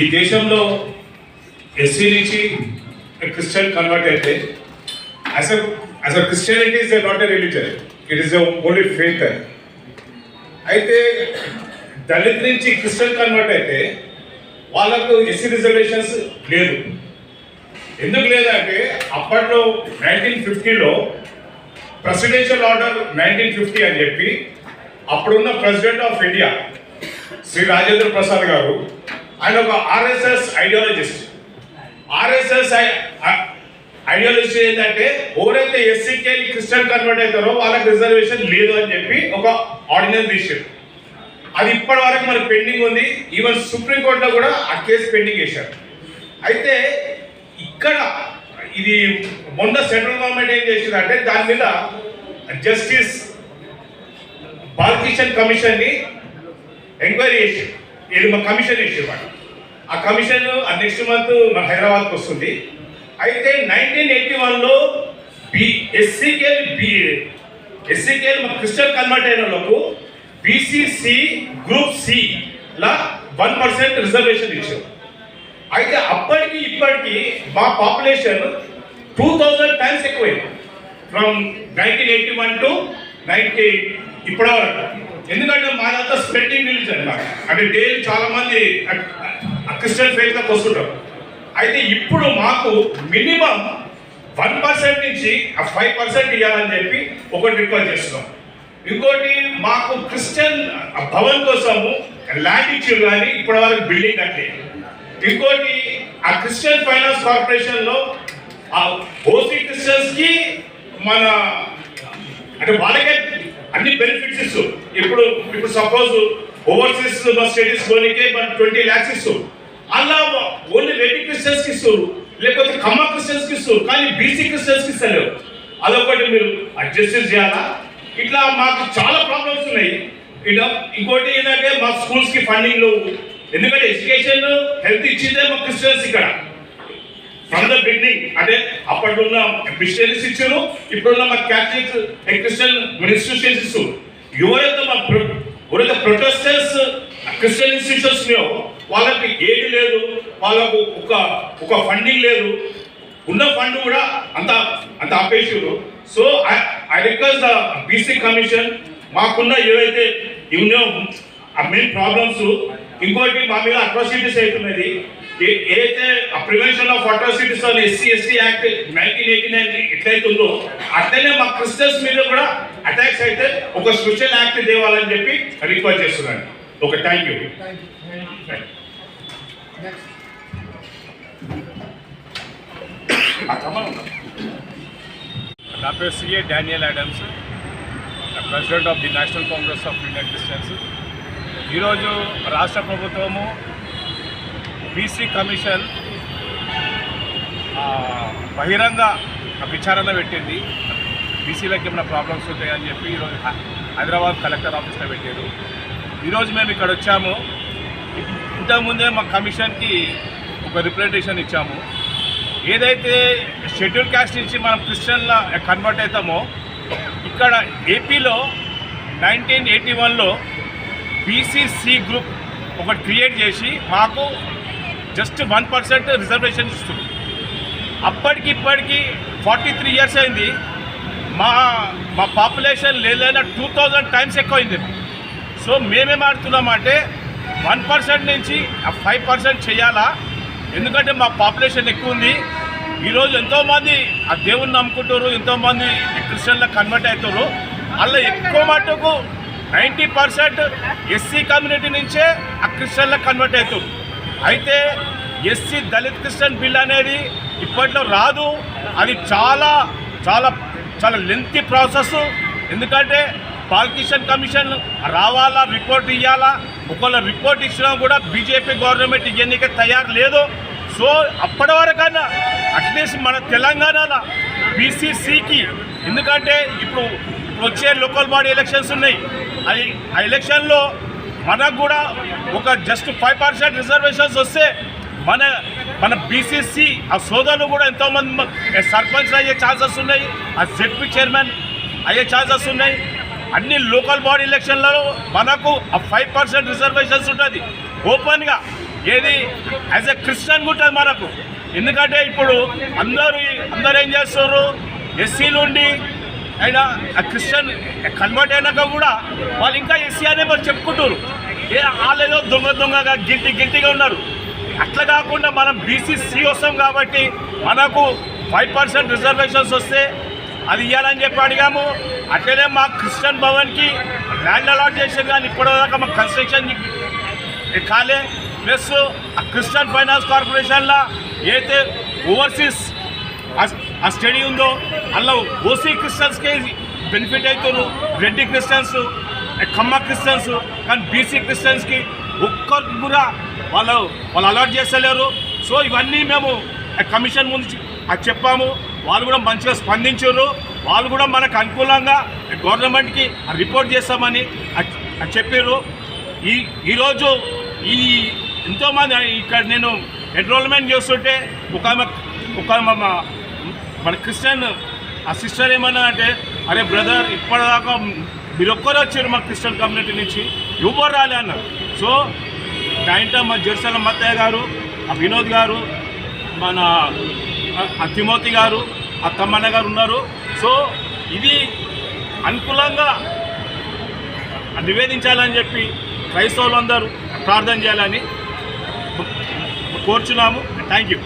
ఈ దేశంలో ఎస్సీ నుంచి క్రిస్టియన్ కన్వర్ట్ అయితే as a Christianity is not a religion, it is only faith. అయితే దళిత్ నుంచి క్రిస్టియన్ కన్వర్ట్ అయితే వాళ్ళకు ఎస్సీ రిజర్వేషన్స్ లేదు. ఎందుకు లేదంటే అప్పట్లో 1950లో ప్రెసిడెన్షియల్ ఆర్డర్ 1950 అని చెప్పి అప్పుడున్న president of India Shri Rajendra Prasad గారు, ఆయన ఒక ఆర్ఎస్ఎస్ ఐడియాలజిస్ట్. ఆర్ఎస్ఎస్ ఐడియాలజీ ఏంటంటే ఎవరైతే ఎస్సీకి క్రిస్టియన్ కన్వర్ట్ అవుతారో వాళ్ళకి రిజర్వేషన్ లేదు అని చెప్పి ఒక ఆర్డినెన్స్ తీశారు. అది ఇప్పటి వరకు మనకు పెండింగ్ ఉంది. ఈవెన్ సుప్రీంకోర్టులో కూడా ఆ కేసు పెండింగ్ వేశారు. అయితే ఇక్కడ ఇది మొన్న సెంట్రల్ గవర్నమెంట్ ఏం చేసిందంటే దాని మీద జస్టిస్ బాలకిషన్ కమిషన్ని ఎంక్వైరీ చేసి ఇది మా కమిషన్ వేసేవాడు. ఆ కమిషన్ నెక్స్ట్ మంత్ మన హైదరాబాద్కి వస్తుంది. అయితే 1981లో ఎస్సీకే మా క్రిస్టియన్ కన్వర్ట్ అయిన వాళ్ళకు బీసీసీ గ్రూప్ సి లా 1% రిజర్వేషన్ ఇచ్చారు. అయితే అప్పటికి ఇప్పటికి మా పాపులేషన్ 2000 టైమ్స్ ఎక్కువైంది ఫ్రమ్ 1981 టు 90 ఇప్పటి వరకు. ఎందుకంటే మాదంతా స్ప్రెడ్డింగ్ రిలీజన్ అన్నమాట. అంటే డైలీ చాలా మంది క్రిస్టియన్ ఫెయిత్లోకి వస్తుంటారు. అయితే ఇప్పుడు మాకు మినిమం 1% నుంచి 5% ఇవ్వాలని చెప్పి ఒకటి రిక్వెస్ట్ చేస్తున్నాం. ఇంకోటి మాకు క్రిస్టియన్ భవన్ కోసము ల్యాండ్ ఇచ్చారు కానీ ఇప్పటి వరకు బిల్డింగ్ కట్టలేదు. ఇంకోటి ఆ క్రిస్టియన్ ఫైనాన్స్ కార్పొరేషన్లో ఆ ఓసీ క్రిస్టియన్స్కి మన అంటే వాళ్ళకే అన్ని బెనిఫిట్స్ ఇస్తూ ఇప్పుడు సపోజ్ ఓవర్సీస్ స్టడీస్ లోనికే 20 lakhs ఇస్తూ అలా ఓన్లీ రెడ్డి క్రిస్టియన్స్కి ఇస్తారు, లేకపోతే కమ్మ క్రిస్టియన్స్కి ఇస్తారు, కానీ బీసీ క్రిస్టియన్స్కి ఇస్తలేరు. అదొకటి మీరు అడ్జస్ట్ చేయాలా. ఇట్లా మాకు చాలా ప్రాబ్లమ్స్ ఉన్నాయి. ఇట్లా ఇంకోటి ఏంటంటే మా స్కూల్స్కి ఫండింగ్ లేవు. ఎందుకంటే ఎడ్యుకేషన్ హెల్త్ ఇచ్చిందే మా క్రిస్టియన్స్ ఇక్కడ ఫ్రమ్ ద బిగినింగ్. అంటే అప్పట్లో ఉన్న మిషనరీస్ ఇచ్చారు, ఇప్పుడున్న మా క్యాథలిక్ క్రిస్టియన్ ఇన్స్టిట్యూషన్స్ ఇస్తారు. ఎవరైతే ప్రొటెస్టర్స్ క్రిస్టియన్ ఇన్స్టిట్యూషన్స్ ఉన్నాయో వాళ్ళకి ఏది లేదు, వాళ్ళకు ఒక ఫండింగ్ లేదు. ఉన్న ఫండ్ కూడా అంత ఆపేసారు. So I request the BC commission మాకున్న ఏవైతే ఉన్నాయో ఆ మెయిన్ ప్రాబ్లమ్స్. ఇంకోటి మా మీద అట్రాసిటీస్ అవుతున్నది. ఏదైతే ప్రివెన్షన్ ఆఫ్ అట్రాసిటీస్ అని ఎస్సీ యాక్ట్ 1989 ఎట్లయితుందో అట్లనే మా క్రిస్టియన్స్ మీద కూడా అటాక్స్ అయితే ఒక స్పెషల్ యాక్ట్ తేవాలని చెప్పి రిక్వెస్ట్ చేస్తున్నాను. Okay, thank you. నా పేరు CA Daniel Adams, president of the national Congress of Indian Christians. ఈరోజు రాష్ట్ర ప్రభుత్వము బీసీ కమిషన్ బహిరంగ విచారణ పెట్టింది. బీసీలకు ఏమైనా ప్రాబ్లమ్స్ ఉంటాయని చెప్పి ఈరోజు హైదరాబాద్ కలెక్టర్ ఆఫీస్లో పెట్టారు. ఈరోజు మేము ఇక్కడ వచ్చాము. ఇంతకుముందే మా కమిషన్కి ఒక రిప్రజెంటేషన్ ఇచ్చాము. ఏదైతే షెడ్యూల్ క్యాస్ట్ నుంచి మనం క్రిస్టియన్లా కన్వర్ట్ అవుతామో ఇక్కడ ఏపీలో 1981లో బీసీసీ గ్రూప్ ఒకటి క్రియేట్ చేసి మాకు జస్ట్ 1% రిజర్వేషన్ ఇస్తుంది. అప్పటికి ఇప్పటికి 43 years అయింది. మా పాపులేషన్ లేదైనా 2000 టైమ్స్ ఎక్కువైంది. సో మేమేం ఆడుతున్నామంటే 1% నుంచి 5% చేయాలా. ఎందుకంటే మా పాపులేషన్ ఎక్కువ ఉంది. ఈరోజు ఎంతోమంది ఆ దేవుని నమ్ముకుంటారు, ఎంతోమంది క్రిస్టియన్లకు కన్వర్ట్ అవుతారు. అలా ఎక్కువ మటుకు 90% ఎస్సీ కమ్యూనిటీ నుంచే ఆ క్రిస్టియన్లకు కన్వర్ట్ అవుతారు. అయితే ఎస్సీ దళిత్ క్రిస్టియన్ బిల్ అనేది ఇప్పట్లో రాదు. అది చాలా చాలా చాలా లెంతీ ప్రాసెస్. ఎందుకంటే బాలకిషన్ కమిషన్ రావాలా, రిపోర్ట్ ఇవ్వాలా. ఒకవేళ రిపోర్ట్ ఇచ్చినా కూడా బీజేపీ గవర్నమెంట్ ఇవన్నీకే తయారు లేదు. సో అప్పటి వరకన్నా అట్లీస్ట్ మన తెలంగాణలో బీసీసీకి, ఎందుకంటే ఇప్పుడు వచ్చే లోకల్ బాడీ ఎలక్షన్స్ ఉన్నాయి. ఆ ఎలక్షన్లో మనకు కూడా ఒక జస్ట్ 5% రిజర్వేషన్స్ వస్తే మన బీసీసీ ఆ సోదరులు కూడా ఎంతోమంది సర్పంచ్ అయ్యే ఛాన్సెస్ ఉన్నాయి, ఆ జెడ్పీ చైర్మన్ అయ్యే ఛాన్సెస్ ఉన్నాయి. అన్ని లోకల్ బాడీ ఎలక్షన్లలో మనకు ఆ 5% రిజర్వేషన్స్ ఉంటుంది. ఓపెన్గా ఏది యాజ్ ఎ క్రిస్టియన్ ఉంటుంది మనకు. ఎందుకంటే ఇప్పుడు అందరూ ఏం చేస్తారు, ఎస్సీలు ఉండి అయినా ఆ క్రిస్టియన్ కన్వర్ట్ అయినాక కూడా వాళ్ళు ఇంకా ఎస్సీ అనే వాళ్ళు చెప్పుకుంటారు. వాళ్ళేదో దొంగగా గిల్టీగా ఉన్నారు. అట్లా కాకుండా మనం బీసీసీ వస్తాం కాబట్టి మనకు 5% రిజర్వేషన్స్ వస్తే అది ఇవ్వాలని చెప్పి అడిగాము. అట్లనే మా క్రిస్టియన్ భవన్కి ల్యాండ్ అలాట్ చేసారు, కానీ ఇప్పటిదాకా మాకు కన్స్ట్రక్షన్ కాలే. ప్లస్ ఆ క్రిస్టియన్ ఫైనాన్స్ కార్పొరేషన్లో ఏదైతే ఓవర్సీస్ ఆ స్టడీ ఉందో అందులో ఓసీ క్రిస్టియన్స్కే బెనిఫిట్ అవుతారు, రెడ్డి క్రిస్టియన్స్, కమ్మ క్రిస్టియన్స్, కానీ బీసీ క్రిస్టియన్స్కి ఒక్కరికి కూడా వాళ్ళు అలాట్ చేస్తలేరు. సో ఇవన్నీ మేము కమిషన్ ముందు అది చెప్పాము. వాళ్ళు కూడా మంచిగా స్పందించారు. వాళ్ళు కూడా మనకు అనుకూలంగా గవర్నమెంట్కి రిపోర్ట్ చేస్తామని అది చెప్పారు. ఈరోజు ఎంతోమంది ఇక్కడ నేను ఎన్రోల్మెంట్ చేస్తుంటే ఒక మన క్రిస్టియన్ ఆ సిస్టర్ ఏమన్నా అంటే, అరే బ్రదర్ ఇప్పటిదాకా మీరు ఒక్కరు వచ్చారు మా క్రిస్టియన్ కమ్యూనిటీ నుంచి, ఎవరు రాలే అన్నారు. సో దాంట్లో మా జెరూసలేం మత్తయ్య గారు, ఆ వినోద్ గారు, మన తిమోతి గారు, ఆ తమ్మన్న గారు ఉన్నారు. సో ఇది అనుకూలంగా నివేదించాలని చెప్పి క్రైస్తవులు అందరూ ప్రార్థన చేయాలని కోరుచున్నాము. Thank you.